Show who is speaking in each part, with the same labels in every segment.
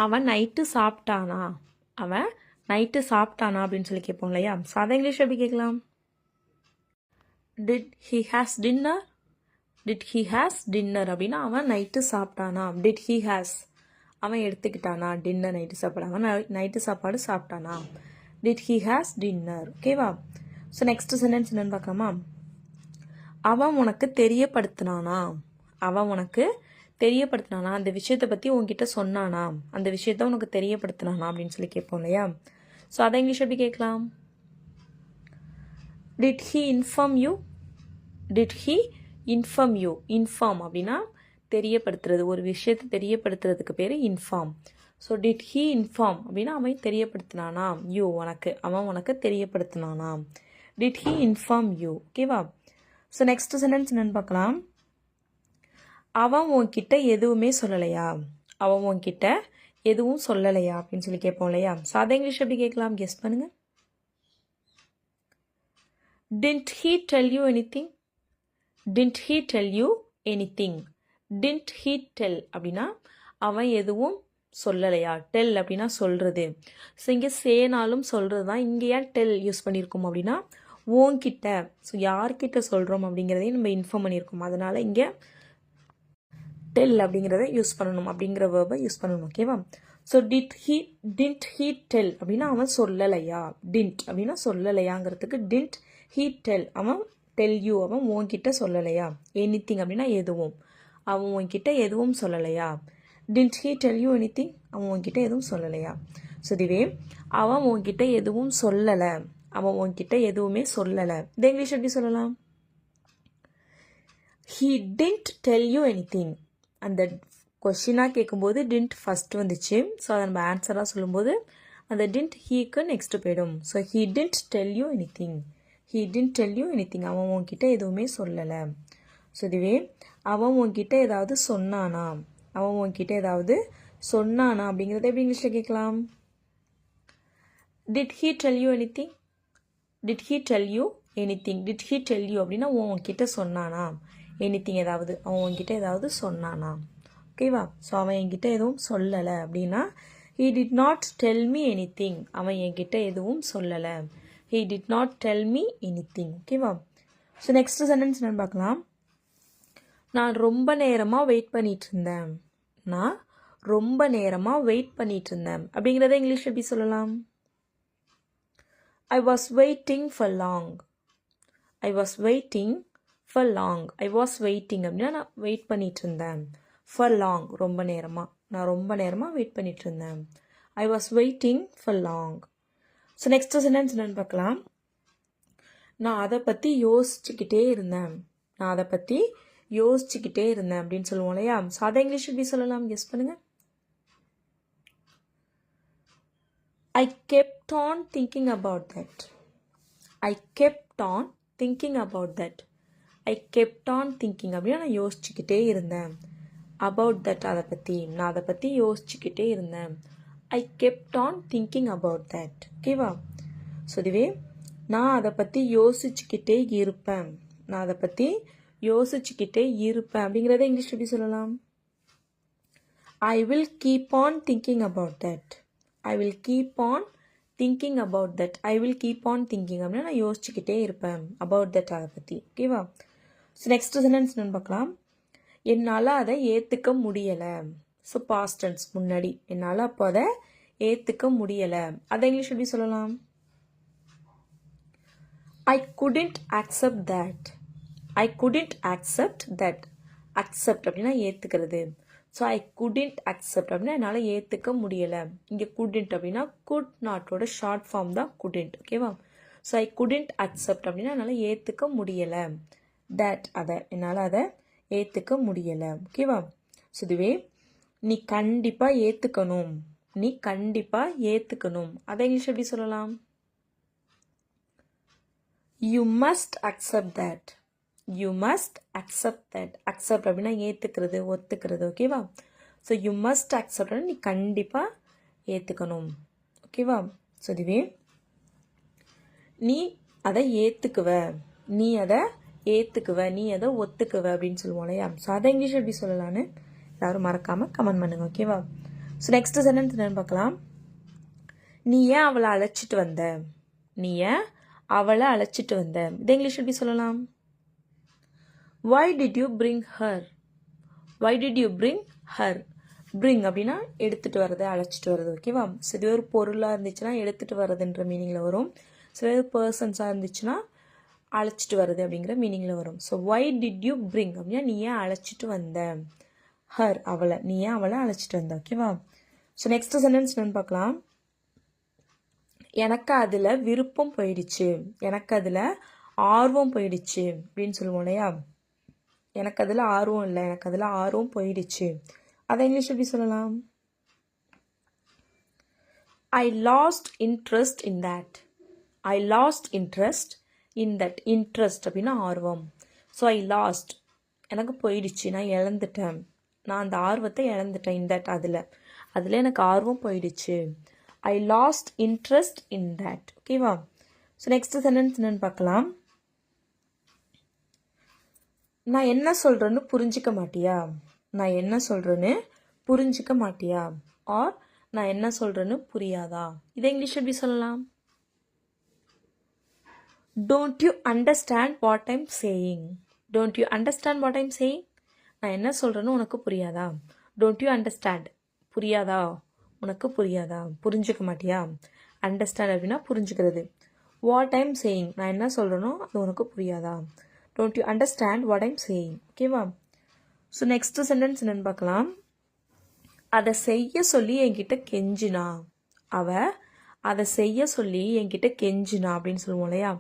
Speaker 1: அவன் நைட்டு சாப்பிட்டானா, அவன் நைட்டு சாப்பிட்டானா அப்படின்னு சொல்லி கேட்போம் இல்லையா. ஸோ அதை இங்கிலீஷ் எப்படி கேட்கலாம்? Did he has dinner, did he has dinner அப்படின்னா அவன் நைட்டு சாப்பிட்டானா. டிட் ஹி ஹேஸ் அவன் எடுத்துக்கிட்டானா டின்னர், நைட்டு சாப்பாடு, அவன் நைட்டு சாப்பாடு சாப்பிட்டானா. Did he has dinner. ஓகேவா. ஸோ நெக்ஸ்ட் சென்டென்ஸ் என்னன்னு பார்க்கலாமா? அவன் உனக்கு தெரியப்படுத்தினானா, அவன் உனக்கு தெரியப்படுத்தினானா, அந்த விஷயத்தை பற்றி உன்கிட்ட சொன்னானா, அந்த விஷயத்த உனக்கு தெரியப்படுத்தினானா அப்படின்னு சொல்லி கேட்போம் இல்லையா. ஸோ அதை இங்கிலீஷ் எப்படி கேட்கலாம்? Did he inform you, did he inform you. Inform அப்படின்னா தெரியப்படுத்துறது, ஒரு விஷயத்தை தெரியப்படுத்துறதுக்கு பேர் inform. So did he inform அப்படின்னா அவன் தெரியப்படுத்தினானா, யூ உனக்கு, அவன் உனக்கு தெரியப்படுத்தினானா. Did he inform you. ஓகேவா. ஸோ நெக்ஸ்ட் சென்டென்ஸ் என்னன்னு பார்க்கலாம். அவன் உன்கிட்ட எதுவுமே சொல்லலையா, அவன் உன்கிட்ட எதுவும் சொல்லலையா அப்படின்னு சொல்லி கேட்போம் இல்லையா. ஸோ அதை இங்கிலீஷ் எப்படி கேட்கலாம்? கெஸ் பண்ணுங்க. Didn't he tell you anything? Didn't he tell you anything? Didn't he tell அப்படின்னா அவன் எதுவும் சொல்லலையா. டெல் அப்படின்னா சொல்றது. ஸோ இங்கே சேனாலும் சொல்றது தான். இங்கே ஏன் டெல் யூஸ் பண்ணியிருக்கோம் அப்படின்னா உன்கிட்ட, ஸோ யார்கிட்ட சொல்கிறோம் அப்படிங்கிறதையும் நம்ம இன்ஃபார்ம் பண்ணியிருக்கோம். அதனால இங்கே டெல் அப்படிங்கிறத யூஸ் பண்ணணும், அப்படிங்கிற வேர்பை யூஸ் பண்ணணும். ஓகேவா. ஸோ டிட் ஹீ டெல் அப்படின்னா அவன் சொல்லலையா. டிண்ட் அப்படின்னா சொல்லலையாங்கிறதுக்கு டிண்ட் ஹீ டெல், அவன் டெல் யூ அவன் உன்கிட்ட சொல்லலையா. எனிதிங் அப்படின்னா எதுவும், அவன் உன்கிட்ட எதுவும் சொல்லலையா. Tint he tell you anything, அவன் உன்கிட்ட எதுவும் சொல்லலையா. ஸோ இதுவே அவன் உன்கிட்ட எதுவும் சொல்லலை, அவன் உன்கிட்ட எதுவுமே சொல்லலை. இந்த இங்கிலீஷ் எப்படி சொல்லலாம்? He tint tell you anything. அந்த கொஷினாக கேட்கும்போது டிண்ட் ஃபஸ்ட் வந்துச்சு. ஸோ அதை நம்ம ஆன்சராக சொல்லும்போது அந்த டிண்ட் ஹீக்கு நெக்ஸ்ட் போயிடும். So he tint tell you anything, he tint tell you anything, அவன் உன்கிட்ட எதுவுமே சொல்லலை. ஸோ இதுவே அவன் உன்கிட்ட ஏதாவது சொன்னானா, அவன் உன்கிட்ட ஏதாவது சொன்னானா அப்படிங்கிறத எப்படி இங்கிலீஷில் கேட்கலாம்? Did he tell you anything, did he tell you anything. Did he tell you அப்படின்னா உன்கிட்ட சொன்னானா. எனிதிங் ஏதாவது, அவன் உன்கிட்ட ஏதாவது சொன்னானா. ஓகேவா. ஸோ அவன் என்கிட்ட எதுவும் சொல்லலை அப்படின்னா he did not tell me anything, அவன் என்கிட்ட எதுவும் சொல்லலை. he did not tell me anything. ஓகேவா. ஸோ நெக்ஸ்ட் சென்டென்ஸ் என்னன்னு பார்க்கலாம். நான் ரொம்ப நேரமாக வெயிட் பண்ணிட்டு இருந்தேன், நான் ரொம்ப நேரமாக வெயிட் பண்ணிட்டு இருந்தேன் அப்படிங்கிறத இங்கிலீஷ் எப்படி சொல்லலாம்? I was waiting for long, I was waiting for long. I was waiting அப்படின்னா நான் வெயிட் பண்ணிட்டு இருந்தேன். for long ரொம்ப நேரமாக, நான் ரொம்ப நேரமாக வெயிட் பண்ணிட்டு இருந்தேன். I was waiting for long. So next sentence என்னன்னு பார்க்கலாம். நான் அதை பற்றி யோசிச்சுக்கிட்டே இருந்தேன், நான் அதை பற்றி யோசிச்சுக்கிட்டே இருந்தேன் அப்படின்னு சொல்லுவோம் இல்லையா. ஸோ அதை இங்கிலீஷ் எப்படி சொல்லலாம்? கெஸ் பண்ணுங்க. I kept on thinking about that, I kept on thinking about that. I kept on thinking அப்படின்னா நான் யோசிச்சுக்கிட்டே இருந்தேன். about that அதை பற்றி, நான் அதை பற்றி யோசிச்சுக்கிட்டே இருந்தேன். I kept on thinking about that. ஓகேவா. ஸோ இதுவே நான் அதை பற்றி யோசிச்சுக்கிட்டே இருப்பேன், நான் அதை பற்றி யோசிச்சுக்கிட்டே இருப்பேன் அப்படிங்கிறத இங்கிலீஷ் எப்படி சொல்லலாம்? I will keep on thinking about that, I will keep on thinking about that. I will keep on thinking அப்படின்னா நான் யோசிச்சுக்கிட்டே இருப்பேன். about that அதை பற்றி. ஓகேவா. ஸோ நெக்ஸ்ட் சென்டென்ஸ் என்னன்னு பார்க்கலாம். என்னால் அதை ஏற்றுக்க முடியலை. ஸோ பாஸ்ட் டென்ஸ் முன்னாடி, என்னால் அப்போ அதை ஏற்றுக்க முடியலை. அதை இங்கிலீஷ் எப்படி சொல்லலாம்? I couldn't accept that, I couldn't accept that. accept அப்படின்னா ஏற்றுக்கிறது. ஸோ I couldn't accept அப்படின்னா என்னால் ஏற்றுக்க முடியலை. இங்கே couldn't அப்படின்னா could notோட ஷார்ட் ஃபார்ம் தான் couldn't. ஓகேவா. ஸோ I couldn't accept அப்படின்னா என்னால் ஏற்றுக்க முடியலை. that அதை, என்னால் அதை ஏற்றுக்க முடியலை. ஓகேவா. ஸோ இதுவே நீ கண்டிப்பாக ஏற்றுக்கணும், நீ கண்டிப்பாக ஏற்றுக்கணும். அதை இங்கிலீஷ் எப்படி சொல்லலாம்? You must accept that, you must accept that. Accept அப்படின்னா ஏற்றுக்கிறது, ஒத்துக்கிறது. ஓகேவா. ஸோ யூ மஸ்ட் அக்செப்ட் நீ கண்டிப்பாக ஏற்றுக்கணும். ஓகேவா. ஸோ இதுவே நீ அதை ஏற்றுக்குவ, நீ அதை ஏற்றுக்குவ, நீ அதை ஒத்துக்குவ அப்படின்னு சொல்லுவோம் இல்லையா. ஸோ அதை இங்கிலீஷ் எப்படி சொல்லலான்னு எல்லாரும் மறக்காமல் கமெண்ட் பண்ணுங்க. ஓகேவா. ஸோ நெக்ஸ்ட் சென்டென்ஸ் என்னன்னு பார்க்கலாம். நீ ஏன் அவளை அழைச்சிட்டு வந்த? நீ ஏன் அவளை அழைச்சிட்டு வந்த? இது இங்கிலீஷ் எப்படி சொல்லலாம்? Why did you bring her? Why did you bring her? bring அப்படின்னா எடுத்துட்டு வர்றது, அழைச்சிட்டு வர்றது. ஓகேவா? ஸோ இது ஒரு பொருளாக இருந்துச்சுன்னா எடுத்துட்டு வர்றதுன்ற மீனிங்கில் வரும். ஸோ இது பர்சன்ஸாக இருந்துச்சுன்னா அழைச்சிட்டு வர்றது அப்படிங்கிற மீனிங்கில் வரும். So why did you bring அப்படின்னா நீ ஏன் அழைச்சிட்டு வந்த? her அவளை, நீ ஏன் அவளை அழைச்சிட்டு வந்த? ஓகேவா? ஸோ நெக்ஸ்ட் சென்டென்ஸ் என்னன்னு பார்க்கலாம். எனக்கு அதில் விருப்பம் போயிடுச்சு, எனக்கு அதில் ஆர்வம் போயிடுச்சு அப்படின்னு சொல்லுவோம் இல்லையா? எனக்கு அதில் ஆர்வம் இல்லை, எனக்கு அதில் ஆர்வம் போயிடுச்சு. அதை இங்கிலீஷ் எப்படி சொல்லலாம்? ஐ last interest in that. I last interest in that. Interest அப்படின்னா ஆர்வம். ஸோ ஐ லாஸ்ட் எனக்கு போயிடுச்சு, நான் இழந்துட்டேன், நான் அந்த ஆர்வத்தை இழந்துட்டேன். இன் தட் அதில் எனக்கு ஆர்வம் போயிடுச்சு. ஐ லாஸ்ட் இன்ட்ரெஸ்ட் இன் தேட். ஓகேவா? ஸோ நெக்ஸ்ட் சென்டென்ஸ் என்னன்னு பார்க்கலாம். நான் என்ன சொல்கிறேன்னு புரிஞ்சிக்க மாட்டியா? நான் என்ன சொல்கிறேன்னு புரிஞ்சிக்க மாட்டியா? ஆர் நான் என்ன சொல்கிறேன்னு புரியாதா? இதை இங்கிலீஷ் எப்படி சொல்லலாம்? Don't you understand what I'm saying? Don't you understand what I'm saying? நான் என்ன சொல்கிறேன்னு உனக்கு புரியாதா? டோன்ட் யூ அண்டர்ஸ்டாண்ட், புரியாதா, உனக்கு புரியாதா, புரிஞ்சிக்க மாட்டியா? அண்டர்ஸ்டாண்ட் அப்படின்னா புரிஞ்சுக்கிறது. வாட் ஐம் சேயிங், நான் என்ன சொல்கிறேனோ அது உனக்கு புரியாதா? Don't you understand what I'm saying. ஓகேவா? ஸோ நெக்ஸ்ட் சென்டென்ஸ் என்னன்னு பார்க்கலாம். அதை செய்ய சொல்லி என்கிட்ட கெஞ்சினா. அதை செய்ய சொல்லி என்கிட்ட கெஞ்சினா அப்படின்னு சொல்லுவோம் இல்லையா?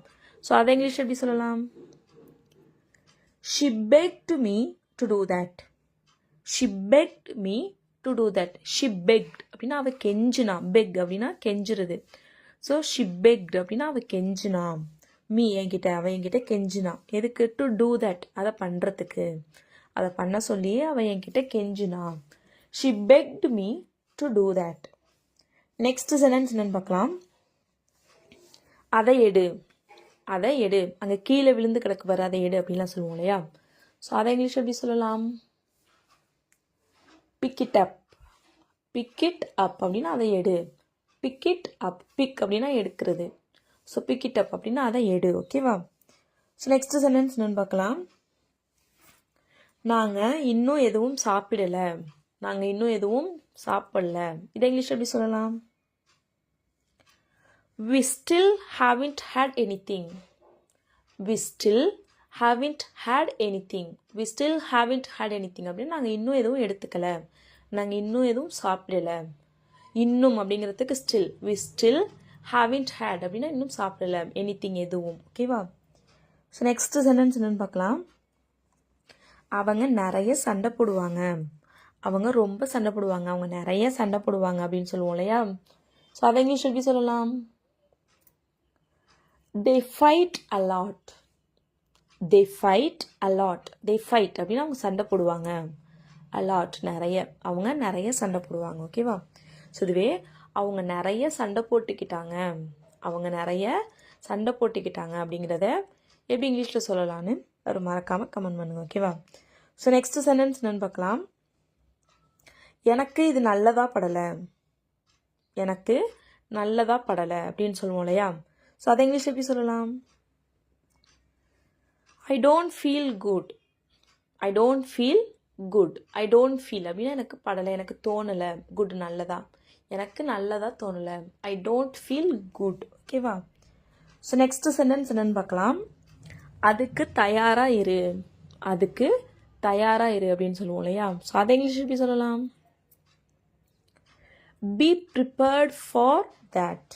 Speaker 1: ஸோ அதை இங்கிலீஷ் எப்படி சொல்லலாம்? she begged me to do that. she begged me to do that. she begged அப்படின்னா அவ கெஞ்சினா. பெக் அப்படின்னா கெஞ்சுறது. ஸோ she begged அப்படின்னா அவ கெஞ்சினா. மீ என்கிட்ட, அவ என்கிட்ட கெஞ்சினா. எதுக்கு? டு டூ தட், அதை பண்ணுறதுக்கு, அதை பண்ண சொல்லி அவ என்கிட்ட கெஞ்சினா. She begged me to do that. Next sentence என்னன்னு பார்க்கலாம். அதை எடு. அதை எடு, அங்கே கீழே விழுந்து கிடக்கு பாரு, அதை எடு அப்படின்லாம் சொல்லுவோம் இல்லையா? ஸோ அதை இங்கிலீஷ் எப்படி சொல்லலாம்? Pick it up. Pick it up அப்படின்னா அதை எடு. Big it up. பிக் அப்படின்னா எடுக்கிறது. ஸோ பிக் இட் அப் அப்படின்னா அதை எடு. ஓகேவா? ஸோ நெக்ஸ்ட் சென்டென்ஸ் என்னன்னு பார்க்கலாம். நாங்கள் இன்னும் எதுவும் சாப்பிடலை. நாங்கள் இன்னும் எதுவும் சாப்பிடல. இதை இங்கிலீஷ் எப்படி சொல்லலாம்? we still haven't had anything. we still haven't had anything. we still haven't had anything அப்படின்னு நாங்கள் இன்னும் எதுவும் எடுத்துக்கல, நாங்கள் இன்னும் எதுவும் சாப்பிடலை. இன்னும் அப்படிங்கிறதுக்கு still. we still haven't had அப்படின்னா இன்னும் சாப்பிடல, எனிதிங் எதுவும். ஓகேவா? ஸோ நெக்ஸ்ட் சென்டென்ஸ் என்னன்னு பார்க்கலாம். அவங்க நிறைய சண்டை போடுவாங்க. அவங்க ரொம்ப சண்டை போடுவாங்க, அவங்க நிறைய சண்டை போடுவாங்க அப்படின்னு சொல்லுவோம் இல்லையா? ஸோ அதை இங்கிலீஷ் எப்படி சொல்லலாம்? they fight a lot. they fight a lot. they fight அப்படின்னா அவங்க சண்டை போடுவாங்க. a lot நிறைய, அவங்க நிறைய சண்டை போடுவாங்க. ஓகேவா? ஸோ இதுவே அவங்க நிறைய சண்டை போட்டுக்கிட்டாங்க, அவங்க நிறைய சண்டை போட்டுக்கிட்டாங்க அப்படிங்கிறத எப்படி இங்கிலீஷில் சொல்லலான்னு ஒரு மறக்காமல் கமெண்ட் பண்ணுங்க. ஓகேவா? ஸோ நெக்ஸ்ட் சென்டென்ஸ் என்னன்னு பார்க்கலாம். எனக்கு இது நல்லதா படலை. எனக்கு நல்லதா படலை அப்படின்னு சொல்லுவோம் இல்லையா? ஸோ அதை இங்கிலீஷ் எப்படி சொல்லலாம்? I don't feel good. I don't feel good. I don't feel அப்படின்னா எனக்கு படலை, எனக்கு தோணலை. குட் நல்லதா, எனக்கு நல்லதா தோணலை. I don't feel good. ஓகேவா? ஸோ நெக்ஸ்ட் சென்டென்ஸ் என்னன்னு பார்க்கலாம். அதுக்கு தயாராக இரு. அதுக்கு தயாராக இரு அப்படின்னு சொல்லுவோம் இல்லையா? ஸோ அதை இங்கிலீஷ் எப்படி சொல்லலாம்? Be prepared for that.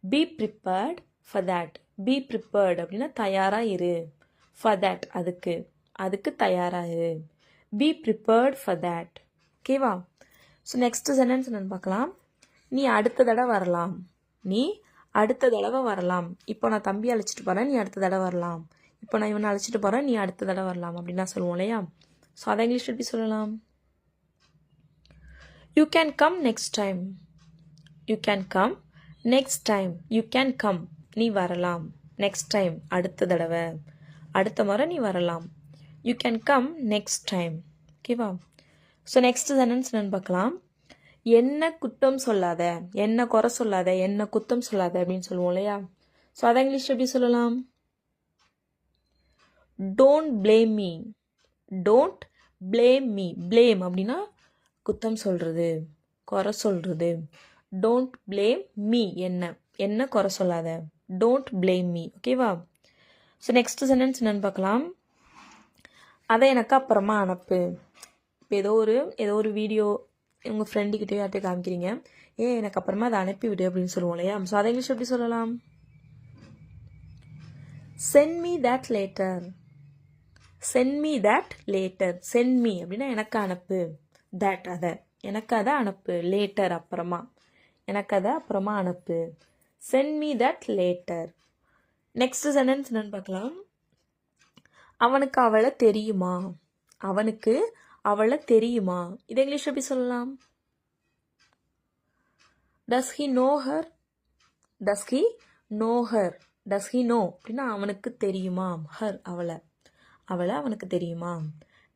Speaker 1: Be prepared for that. Be prepared அப்படின்னா தயாராக இரு. ஃபார் தேட் அதுக்கு, அதுக்கு தயாராக இரு. Be prepared for that. ஓகேவா? ஸோ நெக்ஸ்ட் சென்டென்ஸ் என்னன்னு பார்க்கலாம். நீ அடுத்த தடவை வரலாம். நீ அடுத்த தடவை வரலாம். இப்போ நான் தம்பி அழைச்சிட்டு போகிறேன், நீ அடுத்த தடவை வரலாம். இப்போ நான் இவனை அழைச்சிட்டு போகிறேன், நீ அடுத்த தடவை வரலாம் அப்படின்னா சொல்லுவோம் இல்லையா? ஸோ அதை இங்கிலீஷ் எப்படி சொல்லலாம்? You can come next time. You can come next time. You can come நீ வரலாம். நெக்ஸ்ட் டைம் அடுத்த தடவை, அடுத்த முறை நீ வரலாம். You can come next time. ஓகேவா? ஸோ நெக்ஸ்ட் சென்டென்ஸ் என்னன்னு பார்க்கலாம். என்ன குற்றம் சொல்லாத, என்ன குறை சொல்லாத, என்ன குத்தம் சொல்லாத அப்படின்னு சொல்லுவோம் இல்லையா? ஸோ அதை இங்கிலீஷ் எப்படி சொல்லலாம்? Don't blame me. Don't blame me. blame அப்படின்னா குத்தம் சொல்கிறது, குறை சொல்கிறது. Don't blame me. என்ன குறை சொல்லாத. Don't blame me. ஓகேவா? ஸோ நெக்ஸ்ட் சென்டென்ஸ் என்னன்னு பார்க்கலாம். அதை எனக்கு அப்புறமா அனுப்பு. இப்போ ஏதோ ஒரு வீடியோ உங்கள் ஃப்ரெண்டுக்கிட்டே யார்கிட்ட காமிக்கிறீங்க, எனக்கு அப்புறமா அதை அனுப்பி விடு அப்படின்னு சொல்லுவோம் இல்லையா? ஸோ அதை இங்கிலீஷ் எப்படி சொல்லலாம்? Send me that later. Send me that later. Send me அப்படின்னா எனக்கு அனுப்பு. தட் எனக்கு அதை அனுப்பு. லேட்டர் அப்புறமா. எனக்கு அதை அப்புறமா அனுப்பு. Send me that later. Next sentence என்னன்னு பார்க்கலாம். அவனுக்கு அவளை தெரியுமா. அவனுக்கு அவளை தெரியுமா. இது இங்கிலீஷ் எப்படி சொல்லலாம்? Does he know her. Does he know her. Does he no அப்படின்னா அவனுக்கு தெரியுமா. ஹர் அவளை அவனுக்கு தெரியுமா.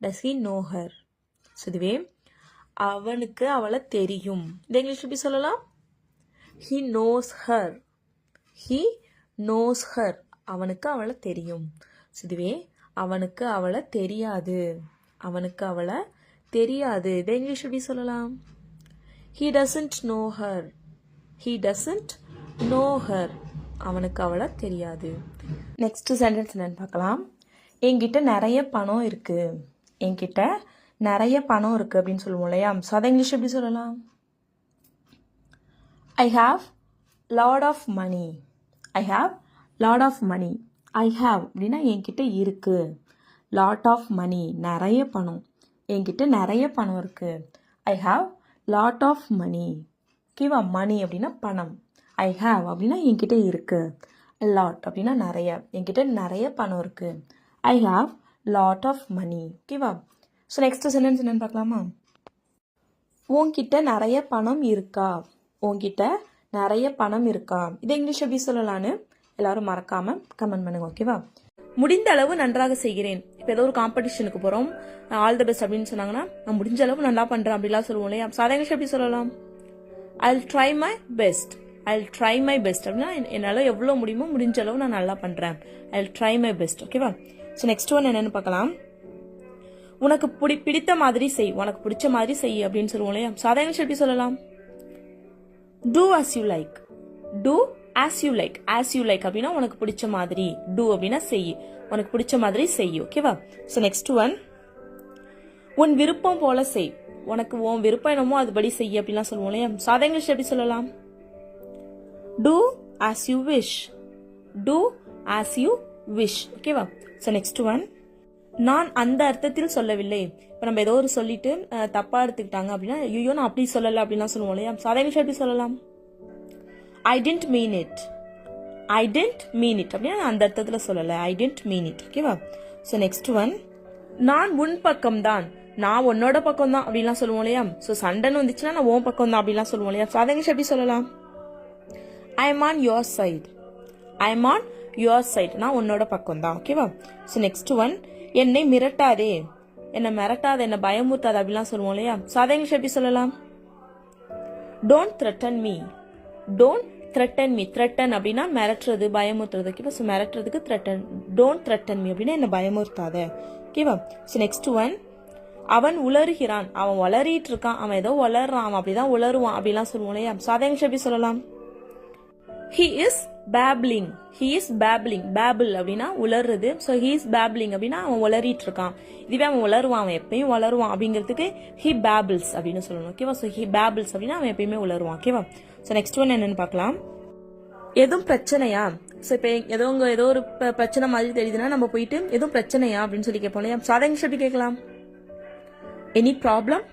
Speaker 1: Does he know her. இதுவே அவனுக்கு அவளை தெரியும். இது இங்கிலீஷ் எப்படி சொல்லலாம்? He knows her. He knows her. அவனுக்கு அவளை தெரியும். இதுவே அவனுக்கு அவளை தெரியாது. அவனுக்கு அவளை தெரியாது. இதை இங்கிலீஷ் எப்படி சொல்லலாம்? He doesn't know her. He doesn't know her. அவனுக்கு அவளை தெரியாது. நெக்ஸ்ட் சென்டென்ஸ் என்னன்னு பார்க்கலாம். என்கிட்ட நிறைய பணம் இருக்கு. என்கிட்ட நிறைய பணம் இருக்கு அப்படின்னு சொல்லுவோம் இல்லையா? ஸோ அதை இங்கிலீஷ் எப்படி சொல்லலாம்? I have lot of money. I have lot of money. I have அப்படின்னா என்கிட்ட இருக்கு. லாட் ஆஃப் மணி நிறைய பணம். என்கிட்ட நிறைய பணம் இருக்கு. I have lot of money. ஓகேவா? மணி அப்படின்னா பணம். ஐ ஹாவ் அப்படின்னா என்கிட்ட இருக்கு. லாட் அப்படின்னா நிறைய. என்கிட்ட நிறைய பணம் இருக்கு. I have lot of money. ஓகேவா? ஸோ நெக்ஸ்ட் சென்டென்ஸ் என்னன்னு பார்க்கலாமா? உன்கிட்ட நிறைய பணம் இருக்கா. உன்கிட்ட நிறைய பணம் இருக்கா. இதை இங்கிலீஷ் எப்படி சொல்லலான்னு எல்லாரும் மறக்காம கமெண்ட் பண்ணுங்க. ஓகேவா? முடிந்த அளவு நன்றாக செய்கிறேன். இப்போ ஏதோ ஒரு காம்படிஷனுக்கு போகிறோம், ஆல் தி பெஸ்ட் அப்படின்னு சொன்னாங்கன்னா, நான் முடிஞ்ச அளவு நல்லா பண்ணுறேன் அப்படிலாம் சொல்லுவோம் இல்லையா? ஸோ அதை இங்கிலீஷ் எப்படி சொல்லலாம்? I will try my best. I will try my best அப்படின்னா என்னால் எவ்வளோ முடியுமோ முடிஞ்ச அளவு நான் நல்லா பண்ணுறேன். I will try my best. ஓகேவா? ஸோ நெக்ஸ்ட் ஒன் என்னன்னு பார்க்கலாம். உனக்கு பிடித்த மாதிரி செய். உனக்கு பிடிச்ச மாதிரி செய் அப்படின்னு சொல்லுவோம் இல்லையா? ஸோ அதை இங்கிலீஷ் எப்படி சொல்லலாம்? Do as you like. Do as you like. As you like அப்படின்னா உனக்கு பிடிச்ச மாதிரி. டூ அப்படின்னா செய். உனக்கு பிடிச்ச மாதிரி செய். ஓகேவா? ஸோ நெக்ஸ்ட் ஒன், உன் விருப்பம் போல செய். உனக்கு உன் விருப்பம் என்னமோ அதுபடி செய் அப்படிலாம் சொல்லுவோம் இல்லையா? ஸோ அதை இங்கிலீஷ் எப்படி சொல்லலாம்? Do as you wish. Do as you wish. ஓகேவா? ஸோ நெக்ஸ்ட் ஒன், நான் அந்த அர்த்தத்தில் சொல்லவில்லை. இப்போ நம்ம ஏதோ ஒரு சொல்லிட்டு தப்பா எடுத்துக்கிட்டாங்க அப்படின்னா, ஐயோ நான் அப்படி சொல்லலை அப்படின்லாம் சொல்லுவோம் இல்லையா? ஸோ அதை இங்கிலீஷ் எப்படி சொல்லலாம்? I didn't mean it. I didn't mean it அப்படின்னா அந்த அர்த்தத்தில் சொல்லலை. I didn't mean it. ஓகேவா? ஸோ நெக்ஸ்ட் ஒன், நான் உன் பக்கம் தான். நான் உன்னோட பக்கம் தான் அப்படிலாம் சொல்லுவோம் இல்லையா? ஸோ சண்டைன்னு வந்துச்சுன்னா நான் உன் பக்கம் தான் அப்படிலாம் சொல்லுவோம் இல்லையா? ஸோ அதை இங்கிலீஷ் எப்படி சொல்லலாம்? I am on your side. I am on your side. நான் உன்னோட பக்கம் தான். ஓகேவா? ஸோ நெக்ஸ்ட் ஒன், என்னை மிரட்டாதே. என்னை மிரட்டாத, என்னை பயமுறுத்தாத அப்படிலாம் சொல்லுவோம் இல்லையா? ஸோ அதை இங்கிலீஷ் எப்படி சொல்லலாம்? Don't threaten me. Don't threaten me. Threaten அப்படின்னா மிரட்டுறது, பயமுறுத்துறது. ஓகேவா? ஸோ மிரட்டுறதுக்கு த்ரெட்டன். டோன்ட் த்ரெட்டன் மீ அப்படின்னா என்னை பயமுறுத்தாத. ஓகேவா? ஸோ நெக்ஸ்ட் ஒன், அவன் உளறுகிறான். அவன் வளரிட்டு இருக்கான். அவன் ஏதோ வளர்றான். அவன் அப்படிதான் உளருவான் அப்படிலாம் சொல்லுவோம் இல்லையா? ஸோ அதை இங்கிலீஷ் எப்படி சொல்லலாம்? He is babbling. He is babbling. babble அப்படின்னா உளறுறது. ஸோ he is babbling அப்படின்னா அவன் உளறிட்டு இருக்கான். இதுவே அவன் உளருவான், அவன் எப்பயும் உளருவான் அப்படிங்கிறதுக்கு he babbles அப்படின்னு சொல்லணும். ஓகேவா? ஸோ he babbles அப்படின்னா அவன் எப்பயுமே உளருவான். ஓகேவா? ஸோ நெக்ஸ்ட் ஒன் என்னன்னு பார்க்கலாம். எதுவும் பிரச்சனையா. ஸோ இப்போ ஏதோ ஒரு பிரச்சனை மாதிரி தெரியுதுன்னா நம்ம போயிட்டு எதுவும் பிரச்சனையா அப்படின்னு சொல்லி கேட்போம் இல்லையா? ஸோ அதை இங்கிலீஷ் எப்படி கேட்கலாம்? Any problem.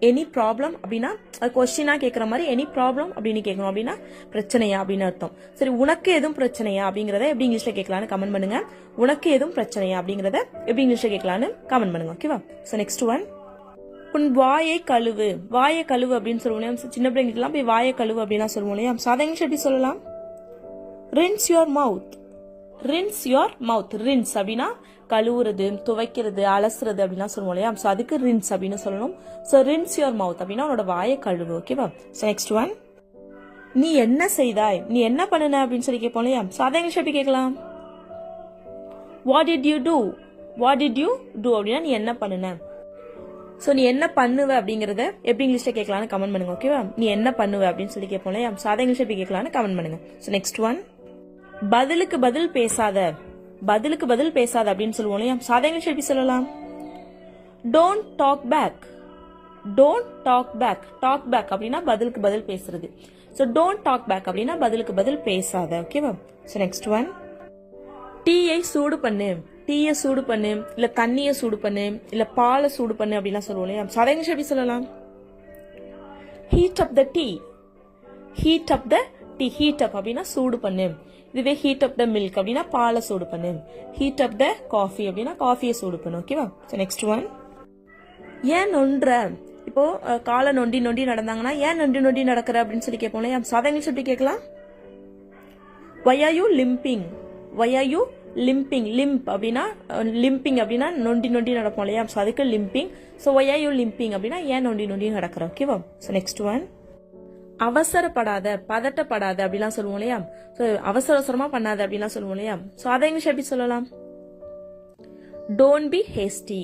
Speaker 1: எனி ப்ராப்ளம் அப்படின்னா அது கொஸ்டினா கேட்குற மாதிரி எனி ப்ராப்ளம் அப்படின்னு கேட்கணும். அப்படின்னா பிரச்சனையா அப்படின்னு அர்த்தம். சரி, உனக்கு எதுவும் பிரச்சனையா அப்படிங்கிறத எப்படி இங்கிலீஷ்ல கேட்கலான்னு கமெண்ட் பண்ணுங்க. உனக்கு எதுவும் பிரச்சனையா அப்படிங்கிறத எப்படி இங்கிலீஷ்ல கேட்கலான்னு கமெண்ட் பண்ணுங்க. ஓகேவா? ஸோ நெக்ஸ்ட் ஒன், உன் வாயை கழுவு. வாயை கழுவு அப்படின்னு சொல்லுவோம் இல்லையா? சின்ன பிள்ளைங்களுக்குலாம் போய் வாயை கழுவு அப்படின்னா சொல்லுவோம் இல்லையா? ஸோ அதை இங்கிலீஷ் எப்படி சொல்லலாம்? Rinse your mouth. rinse your mouth. rinse அப்படின்னா கழுவுறது, துவைக்கிறது, அலசுறது அப்படிலாம் சொல்லுவோம் இல்லையா? ஸோ அதுக்கு rinse அப்படின்னு சொல்லணும். ஸோ rinse your mouth அப்படின்னா உன்னோட வாயை கழுவு. ஓகேவா? ஸோ நெக்ஸ்ட் ஒன், நீ என்ன செய்தாய், நீ என்ன பண்ணுன அப்படின்னு சொல்லி கேட்போம் இல்லையா? ஸோ அதை இங்கிலீஷ் எப்படி கேட்கலாம்? What did you do? What did you do அப்படின்னா நீ என்ன பண்ணுன. ஸோ நீ என்ன பண்ணுவ அப்படிங்கறத எப்படி இங்கிலீஷ்ல கேட்கலான்னு கமெண்ட் பண்ணுங்க. ஓகேவா? நீ என்ன பண்ணுவ அப்படின்னு சொல்லி கேட்போம் இல்லையா? ஸோ அதை இங்கிலீஷ்ல எப்படி கேட்கலான்னு கமெண்ட் பண்ணுங்க. ஸோ நெக்ஸ்ட் ஒன், பதிலுக்கு பதில் பேசாத. பதிலுக்கு பதில் பேசாத அப்படின்னு சொல்லுவோம் இல்லையா? ஸோ அதை இங்கிலீஷ்ல எப்படி சொல்லலாம்? Don't talk back. Don't talk back. Talk back அப்படின்னா பதிலுக்கு பதில் பேசுறது. ஸோ don't talk back அப்படின்னா பதிலுக்கு பதில் பேசாத. ஓகேவா? ஸோ நெக்ஸ்ட் ஒன், டீயை சூடு பண்ணு. டீயை சூடு பண்ணு, இல்ல தண்ணியை சூடு பண்ணு, இல்ல பாலை சூடு பண்ணு அப்படிலாம் சொல்லுவோம் இல்லையா? ஸோ அதை இங்கிலீஷ் எப்படி சொல்லலாம்? ஹீட் அப் த டீ. ஹீட் அப் த டீ. ஹீட் அப் அப்படின்னா சூடு பண்ணு. இதுவே ஹீட் அப் த மில்க் அப்படின்னா பாலை சூடு பண்ணு. ஹீட் அப் த காஃபி அப்படின்னா காஃபியை சூடு பண்ணு. ஓகேவா? ஸோ நெக்ஸ்ட் ஒன், ஏன் நொன்ற. இப்போ காலை நொண்டி நொண்டி நடந்தாங்கன்னா ஏன் நொண்டி நொண்டி நடக்கிற அப்படின்னு சொல்லி கேட்போம் இல்லையா? ஸோ அதை இங்கிலீஷ் எப்படி கேட்கலாம்? Why are you limping? Why are you limping? limp அப்படின்னா limping அப்படின்னா நொண்டி நொண்டி நடப்போம் இல்லையா? ஸோ அதுக்கு limping. So why are you limping அப்படின்னா ஏன் நொண்டி நொண்டி நடக்கிற. ஓகேவா? ஸோ நெக்ஸ்ட் ஒன், அவசரப்படாத, பதட்டப்படாத அப்படிலாம் சொல்லுவோம் இல்லையா? ஸோ அவசர அவசரமா பண்ணாத அப்படிலாம் சொல்லுவோம் இல்லையா? ஸோ அதை இங்கிலீஷ் எப்படி சொல்லலாம்? Don't be hasty.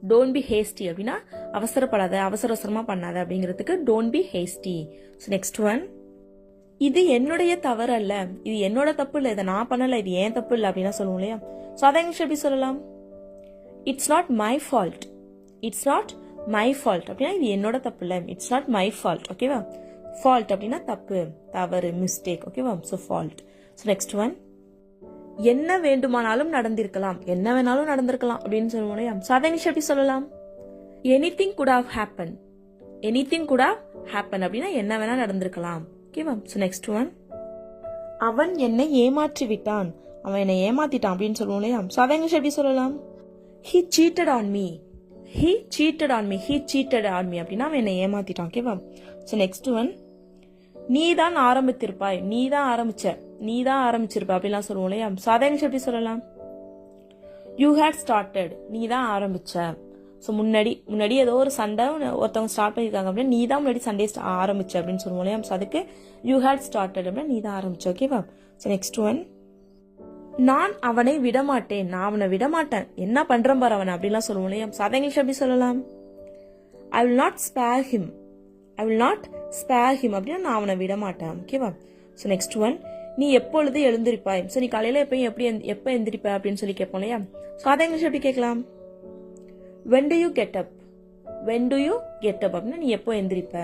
Speaker 1: Don't be hasty அப்படின்னா அவசரப்படாத, அவசர அவசரமா பண்ணாத அப்படிங்கிறதுக்கு don't be hasty. So next one, இது என்னுடைய தவறு அல்ல, இது என்னோட தப்பு இல்ல, இதை நான் பண்ணல, இது ஏன் தப்பு இல்ல அப்படின்னா சொல்லுவோம் இல்லையா? ஸோ அதை இங்கிலீஷ் எப்படி சொல்லலாம்? It's not my fault. It's not my fault அப்படின்னா இது என்னோட தப்பு இல்ல, இட்ஸ் நாட் மை ஃபால்ட். ஓகேவா? ஃபால்ட் அப்படின்னா தப்பு, தவறு, மிஸ்டேக். ஓகேவா? So fault. So next one, என்ன வேண்டுமானாலும் நடந்திருக்கலாம், என்ன வேணாலும் நடந்திருக்கலாம் அப்படின்னு சொல்லுவோம் இல்லையா? ஸோ அதை இங்கிலீஷ் எப்படி சொல்லலாம்? Anything good have happen. Anything good have happen அப்படின்னா என்ன வேணா நடந்திருக்கலாம். ஓகேவா? ஸோ நெக்ஸ்ட் ஒன், அவன் என்னை ஏமாற்றி விட்டான். அவன் என்னை ஏமாத்திட்டான் அப்படின்னு சொல்லுவோம் இல்லையா? ஸோ அதை இங்கிலீஷ் எப்படி சொல்லலாம்? He cheated on me. He cheated on me. He cheated on me அப்படின்னா அவன் என்னை ஏமாத்திட்டான். ஓகேவா? ஸோ நெக்ஸ்ட் ஒன், நீ தான் ஆரம்பித்திருப்பாய். நீ தான் ஆரம்பிச்ச, நீ தான் ஆரம்பிச்சிருப்ப அப்படிலாம் சொல்லுவோம் இல்லையா? ஸோ அதை இங்கிலீஷ் எப்படி சொல்லலாம்? You had started. நீ தான் ஆரம்பிச்ச. ஸோ முன்னாடி ஏதோ ஒரு சண்டை ஒருத்தவங்க ஸ்டார்ட் பண்ணியிருக்காங்க அப்படின்னா நீ தான் முன்னாடி சண்டே ஆரம்பிச்ச அப்படின்னு சொல்லுவோம் இல்லையா? ஸோ அதுக்கு யூ ஹேட் ஸ்டார்டட் அப்படின்னா நீ தான் ஆரம்பிச்ச. ஓகேவா? ஸோ நெக்ஸ்ட் ஒன், நான் அவனை விடமாட்டேன். நான் அவனை விடமாட்டேன், என்ன பண்றேன் பாரு அவனை அப்படிலாம் சொல்லுவோம் இல்லையா? ஸோ அதை இங்கிலீஷ் எப்படி சொல்லலாம்? I will not spare him. I will not spare him அப்படின்னா நான் அவனை விடமாட்டேன். ஓகேவா? ஸோ நெக்ஸ்ட் ஒன், நீ எப்பொழுது எழுந்திருப்பாய். ஸோ நீ காலையில எப்பயும் எப்போ எழுந்திருப்ப அப்படின்னு சொல்லி கேட்போம் இல்லையா? ஸோ அதை இங்கிலீஷ் எப்படி கேட்கலாம்? when do you get up. when do you get up அப்படின்னா நீ எப்போ எந்திரிப்ப.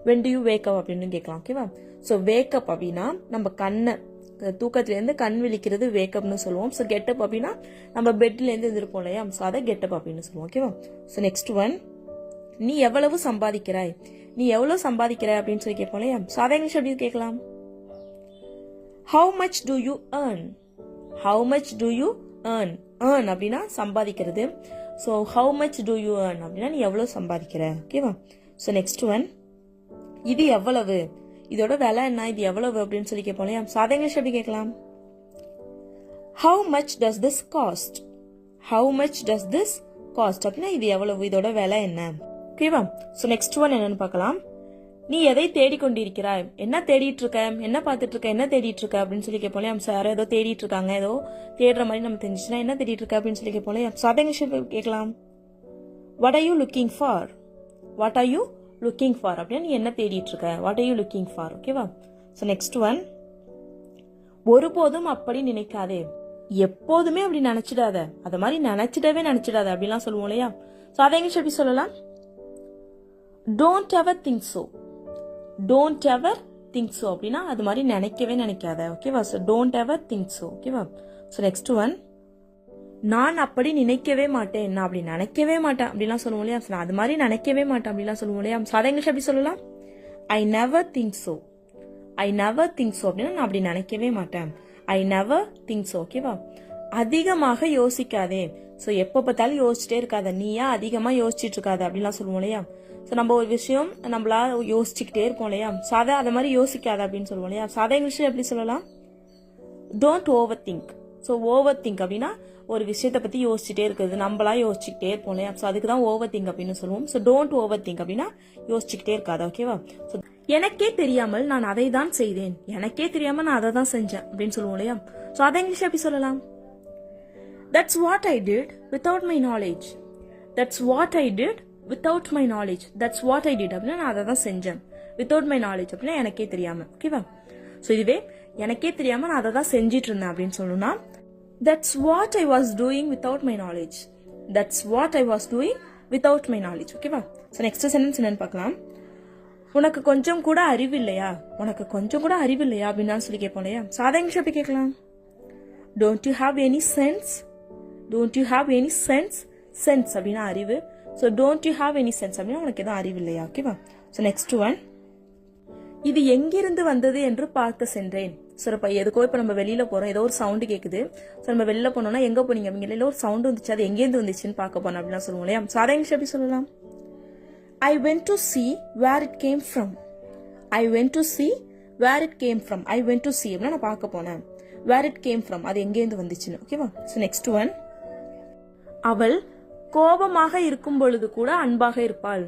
Speaker 1: when do you wake up அப்படின்னு கேட்கலாம். ஓகேவா? ஸோ wake up அப்படின்னா நம்ம கண்ணை தூக்கத்திலேருந்து கண் விழிக்கிறது wake upனு சொல்லுவோம். ஸோ get up அப்படின்னா நம்ம பெட்லேருந்து எந்திருப்போம் இல்லையா? ஸோ அதை get up அப்படின்னு சொல்லுவோம். ஓகேவா? ஸோ நெக்ஸ்ட் ஒன், நீ எவ்வளவு சம்பாதிக்கிறாய். நீ எவ்வளவு சம்பாதிக்கிறாய் அப்படின்னு சொல்லி கேட்போம் இல்லையா? ஸோ அதை இங்கிலீஷ் எப்படி கேட்கலாம்? how much do you earn. how much do you earn. earn அப்படின்னா சம்பாதிக்கிறது. So how much do you earn அப்படின்னா நீ எவ்வளவு சம்பாதிக்கிற. ஓகேவா? ஸோ நெக்ஸ்ட் ஒன், இது எவ்வளவு, இதோட விலை என்ன, இது எவ்வளவு அப்படின்னு சொல்லி கேட்போம் இல்லையா? ஸோ அதை இங்கிலீஷ் எப்படி கேட்கலாம்? how much does this cost. how much does this cost அப்படின்னா இது எவ்வளவு, இதோட விலை என்ன. ஓகேவா? ஸோ நெக்ஸ்ட் ஒன் என்னன்னு பார்க்கலாம். நீ எதை தேடிக்கொண்டிருக்கிறாய். என்ன தேடிட்டு இருக்க, என்ன பார்த்துட்டு இருக்க, என்ன தேடிட்டு இருக்க அப்படின்னு சொல்லி கேட்போம் இல்லையா? சார் ஏதோ தேடிட்டு இருக்காங்க, ஏதோ தேடுற மாதிரி நம்ம தெரிஞ்சுச்சுன்னா என்ன தேடிட்டு இருக்க அப்படின்னு சொல்லி கேட்போம் இல்லையா? ஸோ அதை கேட்கலாம். What are you looking for. What are you looking for அப்படின்னா நீ என்ன தேடிட்டு இருக்க. What are you looking for. ஓகேவா? ஸோ நெக்ஸ்ட் ஒன், ஒருபோதும் அப்படி நினைக்காதே. எப்போதுமே அப்படி நினைச்சிடாத, அது மாதிரி நினைச்சிடாத அப்படிலாம் சொல்லுவோம் இல்லையா? ஸோ அதை இங்கிலீஷ் எப்படி சொல்லலாம்? Don't ever think so. Don't ever think so அப்படின்னா அது மாதிரி நினைக்காத. ஓகேவா? So don't ever think so. ஓகேவா? ஸோ நெக்ஸ்ட் ஒன், நான் அப்படி நினைக்கவே மாட்டேன். நான் அப்படி நினைக்கவே மாட்டேன் அப்படிலாம் சொல்லுவோம் இல்லையா? நான் அது மாதிரி நினைக்கவே மாட்டேன் அப்படிலாம் சொல்லுவோம் இல்லையா? ஸோ அதை இங்கிலீஷ் எப்படி சொல்லலாம்? I never think so. I never think so அப்படின்னா நான் அப்படி நினைக்கவே மாட்டேன். I never think so. ஓகேவா? அதிகமாக யோசிக்காதே. ஸோ எப்போ பார்த்தாலும் யோசிச்சுட்டே இருக்காத, நீயா அதிகமாக யோசிச்சுட்டு இருக்காத அப்படிலாம் சொல்லுவோம் இல்லையா? ஸோ நம்ம ஒரு விஷயம் நம்மளா யோசிச்சுக்கிட்டே இருப்போம் இல்லையா? ஸோ அதை மாதிரி யோசிக்காத அப்படின்னு சொல்லுவோம் இல்லையா? ஸோ அதை இங்கிலீஷ் எப்படி சொல்லலாம்? Don't over think. So over think அப்படின்னா ஒரு விஷயத்தை பற்றி யோசிச்சுட்டே இருக்குது, நம்மளா யோசிச்சுக்கிட்டே இருப்போம் இல்லையா? ஸோ அதுக்கு தான் ஓவர் திங்க் அப்படின்னு சொல்லுவோம். ஸோ டோன்ட் ஓவர் திங்க் அப்படின்னா யோசிச்சுக்கிட்டே இருக்காது. ஓகேவா? ஸோ எனக்கே தெரியாமல் நான் அதை தான் செய்தேன், எனக்கே தெரியாமல் நான் அதை தான் செஞ்சேன் அப்படின்னு சொல்லுவோம் இல்லையா? ஸோ அதை இங்கிலீஷ் எப்படி சொல்லலாம்? That's what I did without my knowledge. That's what I did without my knowledge. That's what I did அப்படின்னா நான் அதை தான் செஞ்சேன். Without my knowledge அப்படின்னா எனக்கே தெரியாம. ஓகேவா? ஸோ இதுவே எனக்கே தெரியாம நான் அதை தான் செஞ்சிட்டு இருந்தேன் அப்படின்னு சொல்லணும்னா That's what I was doing without my knowledge. That's what I was doing without my knowledge. ஓகேவா? ஸோ நெக்ஸ்ட் சென்டென்ஸ் என்னன்னு பார்க்கலாம். உனக்கு கொஞ்சம் கூட அறிவு இல்லையா, உனக்கு கொஞ்சம் கூட அறிவு இல்லையா அப்படின்னு சொல்லி கேட்போம் இல்லையா? சாதா இங்கிலீஷ் எப்படி கேட்கலாம்? Don't you have any sense? Don't you have any sense? Sense அப்படின்னா அறிவு. So don't you have any sense அப்படின்னா உனக்கு எதுவும் அறிவு இல்லையா? ஓகேவா? ஸோ நெக்ஸ்ட் ஒன், இது எங்கிருந்து வந்தது என்று பார்க்க சென்றேன். ஸோ இப்போ எதுக்கோ இப்போ நம்ம வெளியில போறோம், ஏதோ ஒரு சவுண்டு கேட்குது. ஸோ நம்ம வெளில போனோம்னா எங்க போனீங்க அப்படிங்கிற இல்லை ஒரு சவுண்டு வந்துச்சு, அது எங்கேருந்து வந்துச்சுன்னு பார்க்க போனோம் அப்படின்னா சொல்லுவோம் இல்லையா? ஸோ அதை இங்கிலீஷ் எப்படி சொல்லலாம்? I went to see where it came from. I went to see where it came from. I went to see அப்படின்னா நான் பார்க்க போனேன். Where it came from அது எங்கேருந்து வந்துச்சுன்னு. ஓகேவா? ஸோ நெக்ஸ்ட் ஒன், அவள் கோபமாக இருக்கும் பொழுது கூட அன்பாக இருப்பாள்.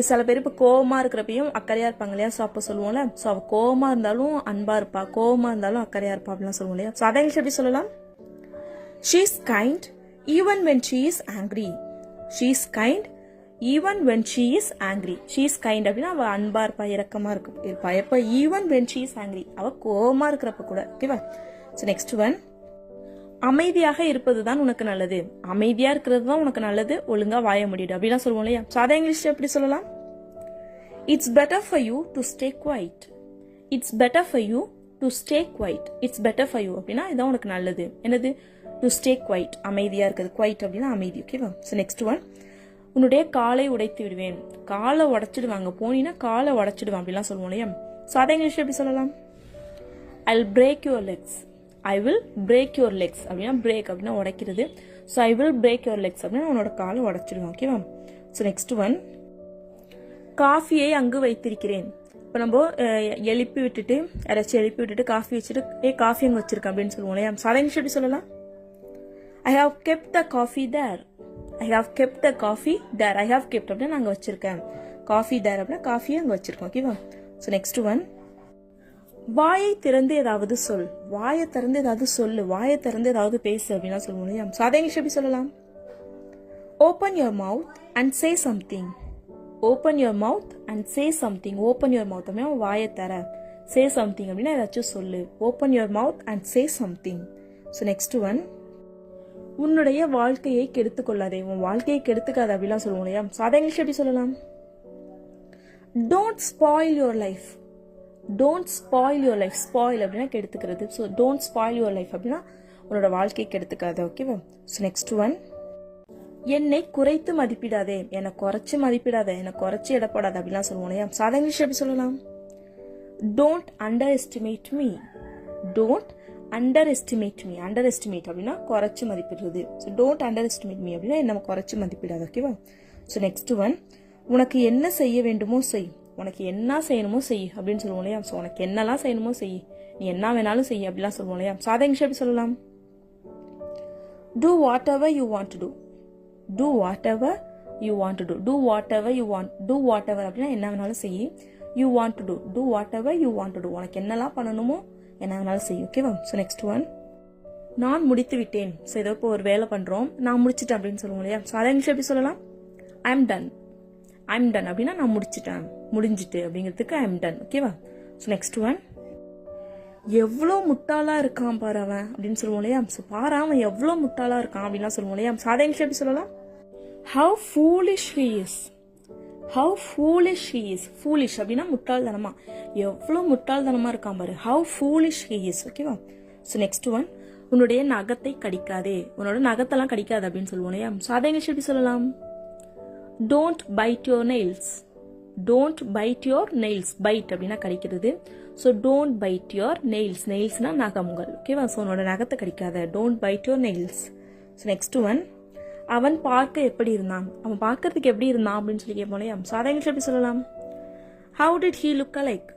Speaker 1: சில பேர் இப்ப கோபமா இருக்கிறப்பையும் அக்கறையா இருப்பாங்க இல்லையா? ஸோ அப்ப சொல்லுவோம்ல, ஸோ அவ கோபமா இருந்தாலும் அன்பா இருப்பா, கோபமா இருந்தாலும் அக்கறையா இருப்பா அப்படிலாம் சொல்லுவோம் இல்லையா? ஸோ அதை இங்கிலீஷ் எப்படி சொல்லலாம்? She is kind even when she is angry. She is kind even when she is angry. She is kind அப்படின்னா அவ அன்பா இருப்பா, இரக்கமா இருப்பா. எப்ப? even when she is angry, அவ கோபமா இருக்கிறப்ப கூட. ஓகேவா? ஸோ நெக்ஸ்ட் ஒன், அமைதியாக இருப்பதுதான் உனக்கு நல்லது. அமைதியா இருக்கிறது தான் உனக்கு நல்லது, ஒழுங்கா வாய முடியுது அப்படிலாம் சொல்லுவோம் இல்லையா? சாதா இங்கிலீஷ் எப்படி சொல்லலாம்? It's better for you to stay quiet. It's better for you to stay quiet. It's better for you அப்படின்னா இதான் உனக்கு நல்லது. என்னது? to stay quiet, அமைதியா இருக்குது. quiet அப்படின்னா அமைதி. ஓகேவா? ஸோ நெக்ஸ்ட் ஒன், உன்னுடைய காலை உடைத்து விடுவேன். காலை உடைச்சிடுவாங்க, போனீங்கன்னா காலை உடைச்சிடுவான் அப்படிலாம் சொல்லுவோம் இல்லையா? சாதா இங்கிலீஷ் எப்படி சொல்லலாம்? I'll break your legs. I will break your legs அப்படின்னா break அப்படின்னா உடைக்கிறது. So I will break your legs அப்படின்னா உன்னோட காலை உடைச்சிடுவான். ஓகேவா? ஸோ நெக்ஸ்ட் ஒன், காஃபியை அங்கு வைத்திருக்கிறேன். இப்போ நம்ம எழுப்பி விட்டுட்டு யாராச்சும் எழுப்பி விட்டுட்டு காஃபி வச்சுட்டு காஃபி அங்கே வச்சிருக்கேன் அப்படின்னு சொல்லுவோம் இல்லையா? சாதா இங்கிலீஷ் எப்படி சொல்லலாம்? I have kept the coffee there. I have kept the coffee there. I have kept அப்படின்னா நாங்கள் வச்சிருக்கேன். காஃபி there அப்படின்னா காஃபியை அங்கே வச்சிருக்கோம். ஓகேவா? ஸோ நெக்ஸ்ட் ஒன், வாயை திறந்து ஏதாவது சொல். வாயை திறந்து ஏதாவது சொல்லு, வாயை திறந்து ஏதாவது பேசு அப்படின்னா சொல்லுவோம் இல்லையா? சாதா இங்கிலீஷ் எப்படி சொல்லலாம்? Open your mouth and say something. Open your mouth and say something. Open your mouth அப்படின்னா வாயை தர, சே சம்திங் அப்படின்னா ஏதாச்சும் சொல்லு. Open your mouth and say something. So next one, உன்னுடைய வாழ்க்கையை கெடுத்துக் கொள்ளாதே, உன் வாழ்க்கையை கெடுத்துக்காத அப்படிலாம் சொல்லுவோம் இல்லையா? சாதா இங்கிலீஷ் எப்படி சொல்லலாம்? Don't spoil your life. Don't spoil your life. Spoil அப்படின்னா கெடுத்துக்கிறது. So don't spoil your life அப்படின்னா உன்னோட வாழ்க்கையை கெடுத்துக்காத. ஓகேவா? ஸோ நெக்ஸ்ட் ஒன், என்னை குறைத்து மதிப்பிடாதே, என்னை குறைச்சு மதிப்பிடாத, என்னை குறைச்சி இடப்படாத அப்படிலாம் சொல்லுவோம் இல்லையா? சாதா இங்கிலீஷ் எப்படி சொல்லலாம்? Don't underestimate me. Don't underestimate me. Underestimate அப்படின்னா குறைச்சு மதிப்பிடுறது. So don't underestimate me அப்படின்னா என்ன குறைச்சு மதிப்பிடாது. ஓகேவா? ஸோ நெக்ஸ்ட் ஒன், உனக்கு என்ன செய்ய வேண்டுமோ செய். உனக்கு என்ன செய்யணுமோ செய் அப்படின்னு சொல்லுவோம் இல்லையா? ஸோ உனக்கு என்னெல்லாம் செய்யணுமோ செய், நீ என்ன வேணாலும் செய் அப்படிலாம் சொல்லுவோம் இல்லையா? சாதா இங்கிலீஷ் எப்படி சொல்லலாம்? Do whatever you want to do. Do whatever you want to do. Do whatever you want. Do whatever அப்படின்னா என்ன வேணாலும் செய். You want to do. Do whatever you want to do. உனக்கு என்னெல்லாம் பண்ணணுமோ என்ன வேணாலும் செய். ஓகேவா? ஸோ நெக்ஸ்ட் ஒன், நான் முடித்து விட்டேன். ஸோ ஏதோ இப்போ ஒரு வேலை பண்றோம், நான் முடிச்சிட்டேன் அப்படின்னு சொல்லுவோம் இல்லையா? சாதா இங்கிலீஷ் எப்படி சொல்லலாம்? I'm done. I'm done அப்படின்னா நான் முடிச்சிட்டேன், முடிஞ்சிட்டு அப்படிங்கிறதுக்கு I'm done. ஓகேவா? ஸோ நெக்ஸ்ட் ஒன், எவ்வளோ முட்டாளா இருக்கான் பாரு அவன் அப்படின்னு சொல்லுவோம் இல்லையா? ஸோ பாரு அவன் எவ்வளோ முட்டாளா இருக்கான் அப்படின்லாம் சொல்லுவோம் இல்லையா? சாதா இங்கிலீஷ் எப்படி சொல்லலாம்? How foolish he is. How foolish he is. Foolish அப்படின்னா முட்டாள்தனமா, எவ்வளோ முட்டாள்தனமா இருக்கான் பாரு. How foolish he is. ஓகேவா? ஸோ நெக்ஸ்ட் ஒன், உன்னுடைய நகத்தை கடிக்காதே, உன்னோட நகத்தெல்லாம் கடிக்காது அப்படின்னு சொல்லுவோம் இல்லையா? சாதா இங்கிலீஷ் எப்படி சொல்லலாம்? Don't bite your nails. Don't bite your nails. Bite அப்படின்னா கடிக்கிறது. So don't bite your nails. nailsனா நகங்கள். ஓகேவா? ஸோ உன்னோட நகத்தை கடிக்காத. Don't bite your nails. So next one, அவன் பார்க்க எப்படி இருந்தான். அவன் பார்க்கறதுக்கு எப்படி இருந்தான் அப்படின்னு சொல்லி கேட்போம் இல்லையா? சாதா இங்கிலீஷ் எப்படி சொல்லலாம்? How did he look alike.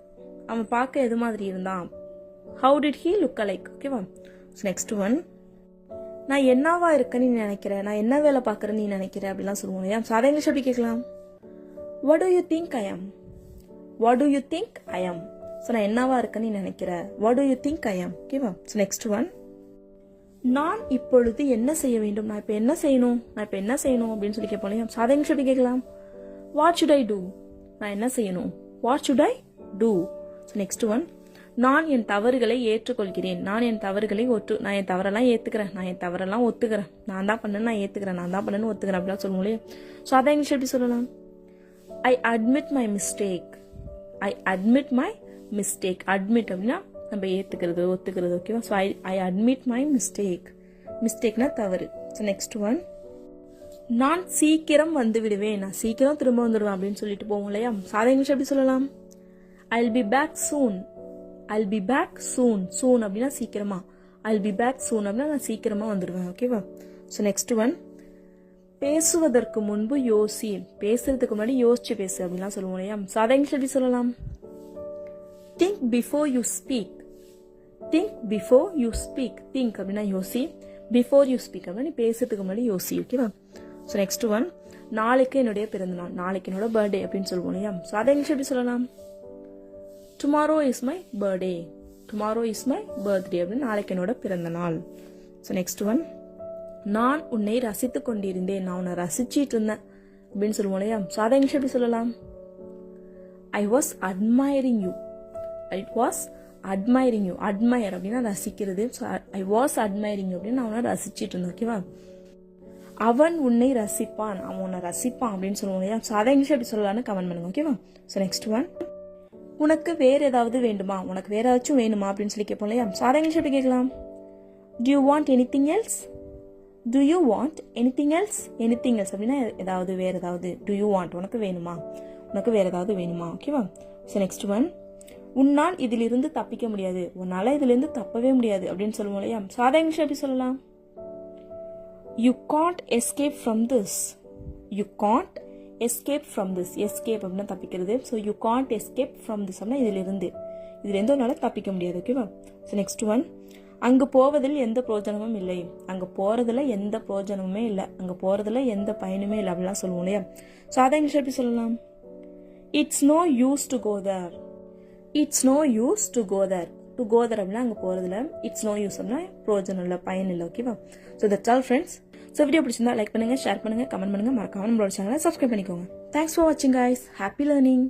Speaker 1: அவன் பார்க்க எது மாதிரி இருந்தான். How did he look alike. ஓகேவா? நெக்ஸ்ட் ஒன், நான் என்னவா இருக்கேன்னு நீ நினைக்கிற, நான் என்ன வேலை பார்க்குறேன்னு நீ நினைக்கிற அப்படிலாம் சொல்லுவோம் இல்லையா. ஸோ அதை இங்கிலீஷ் எப்படி கேட்கலாம்? What to you think I am? What to you think I am? So நான் என்னவா இருக்கேன்னு நீ நினைக்கிற, what to you think I am? ஓகேவா. ஸோ நெக்ஸ்ட் ஒன், நான் இப்பொழுது என்ன செய்ய வேண்டும், நான் இப்போ என்ன செய்யணும், நான் இப்போ என்ன செய்யணும் அப்படின்னு சொல்லி கேட்போம் இல்லையா. ஸோ அதை இங்கிலீஷ் எப்படி கேட்கலாம்? What should I do? நான் என்ன செய்யணும், what should I do? So next one, நான் என் தவறுகளை ஏற்றுக்கொள்கிறேன், நான் என் தவறுகளை நான் என் தவறெல்லாம் ஏற்றுக்கிறேன், நான் என் தவறெல்லாம் ஒத்துக்கிறேன், நான் தான் பண்ணேன்னு நான் ஏற்றுக்கிறேன், நான் தான் பண்ணேன்னு ஒத்துக்கிறேன் அப்படிலாம் சொல்லுவோம் இல்லையா. ஸோ அதை இங்கிலீஷ் எப்படி சொல்லலாம்? I admit my mistake. I admit my mistake. Admit அப்படின்னா நம்ம ஏற்றுக்கிறது, ஒத்துக்கிறது. ஓகேவா. So I admit my mistake. மிஸ்டேக்னா தவறு. ஸோ நெக்ஸ்ட் ஒன், நான் சீக்கிரம் வந்து விடுவேன், நான் சீக்கிரம் திரும்ப வந்துடுவேன் அப்படின்னு சொல்லிட்டு போவோம் இல்லையா. ஸோ அதை இங்கிலீஷ் எப்படி சொல்லலாம்? I'll be back soon. I'll be back soon. soon அப்படின்னா சீக்கிரமா. I'll be back soon அப்படின்னா நான் சீக்கிரமா வந்துடுவேன். ஓகேவா. ஸோ நெக்ஸ்ட் ஒன், பேசுவதற்கு முன்பு யோசி. பேசுறதுக்கு முன்னாடி யோசிச்சு பேசு அப்படிலாம் சொல்லுவோம் இல்லையா. ஸோ அதை இங்கிலீஷ் எப்படி சொல்லலாம்? Think before you speak. Think before you speak. Think அப்படின்னா யோசி, பிஃபோர் யூ ஸ்பீக் அப்படின்னா நீ பேசுறதுக்கு முன்னாடி யோசி. ஓகேவா. ஸோ நெக்ஸ்ட் ஒன், நாளைக்கு என்னுடைய பிறந்தநாள், நாளைக்கு என்னோட பர்த்டே அப்படின்னு சொல்லுவோம் இல்லையா. ஸோ அதை இங்கிலீஷ் எப்படி சொல்லலாம்? Tomorrow is my birthday. Tomorrow is my birthday அப்படின்னு நாளைக்கு என்னோட பிறந்த நாள். ஸோ நெக்ஸ்ட் ஒன், நான் உன்னை ரசித்து கொண்டிருந்தேன், நான் உன்னை ரசிச்சிட்டு இருந்தேன் அப்படின்னு சொல்லுவோம் இல்லையா. ஸோ அதை இங்கிலீஷ் எப்படி சொல்லலாம்? I was admiring you. I was admiring you. Admire அப்படின்னா ரசிக்கிறது. So I was admiring you அப்படின்னு நான் உன்னை ரசிச்சிட்டு இருந்தேன். ஓகேவா. அவன் உன்னை ரசிப்பான், அவன் உன்னை ரசிப்பான் அப்படின்னு சொல்லுவோம் இல்லையா. ஸோ அதை இங்கிலீஷ் எப்படி சொல்லலாம்னு கமெண்ட் பண்ணுங்க. ஓகேவா. ஸோ நெக்ஸ்ட் ஒன், உனக்கு வேற ஏதாவது வேண்டுமா, உனக்கு வேற ஏதாச்சும் வேணுமா அப்படின்னு சொல்லி கேட்போம் இல்லையா. ஸோ அதை இங்கிலீஷ் எப்படி கேட்கலாம்? Do you want anything else? Do you want anything else? anything else அப்படின்னா ஏதாவது வேற ஏதாவது. Do you want உனக்கு வேணுமா, உனக்கு வேற ஏதாவது வேணுமா. ஓகேவா. ஸோ நெக்ஸ்ட் ஒன், உன்னால் இதிலிருந்து தப்பிக்க முடியாது, உன்னால இதிலிருந்து தப்பவே முடியாது அப்படின்னு சொல்லுவோம் இல்லையா. ஸோ அதை இங்கிலீஷ் எப்படி சொல்லலாம்? You can't escape from this. You can't escape from this. escape அப்படின்னா தப்பிக்கிறது. So you can't escape from this அப்படின்னா இதுலேருந்து உன்னால தப்பிக்க முடியாது. ஓகேவா. ஸோ நெக்ஸ்ட் ஒன், அங்கு போவதில் எந்த பிரயோஜனமும் இல்லை, அங்கே போறதுல எந்த பிரயோஜனமுமே இல்லை, அங்கே போறதுல எந்த பயனுமே இல்லை அப்படிலாம் சொல்லுவோம் இல்லையா. ஸோ அதை இங்கிலீஷ் எப்படி சொல்லலாம்? It's no use to go there. It's no use to go there. To go there அப்படின்னா அங்கே போறதுல இட்ஸ் நோ யூஸ் அப்படின்னா பிரயோஜனம் இல்லை, பயன் இல்லை. ஓகேவா. So that's all friends. So video பிடிச்சிருந்தா லைக் பண்ணுங்க, ஷேர் பண்ணுங்க, கமெண்ட் பண்ணுங்க, மறக்காம நம்மளோட சேனலை சப்ஸ்கிரைப் பண்ணிக்கோங்க. தேங்க்ஸ் ஃபார் வாட்சிங் கைஸ். Happy learning.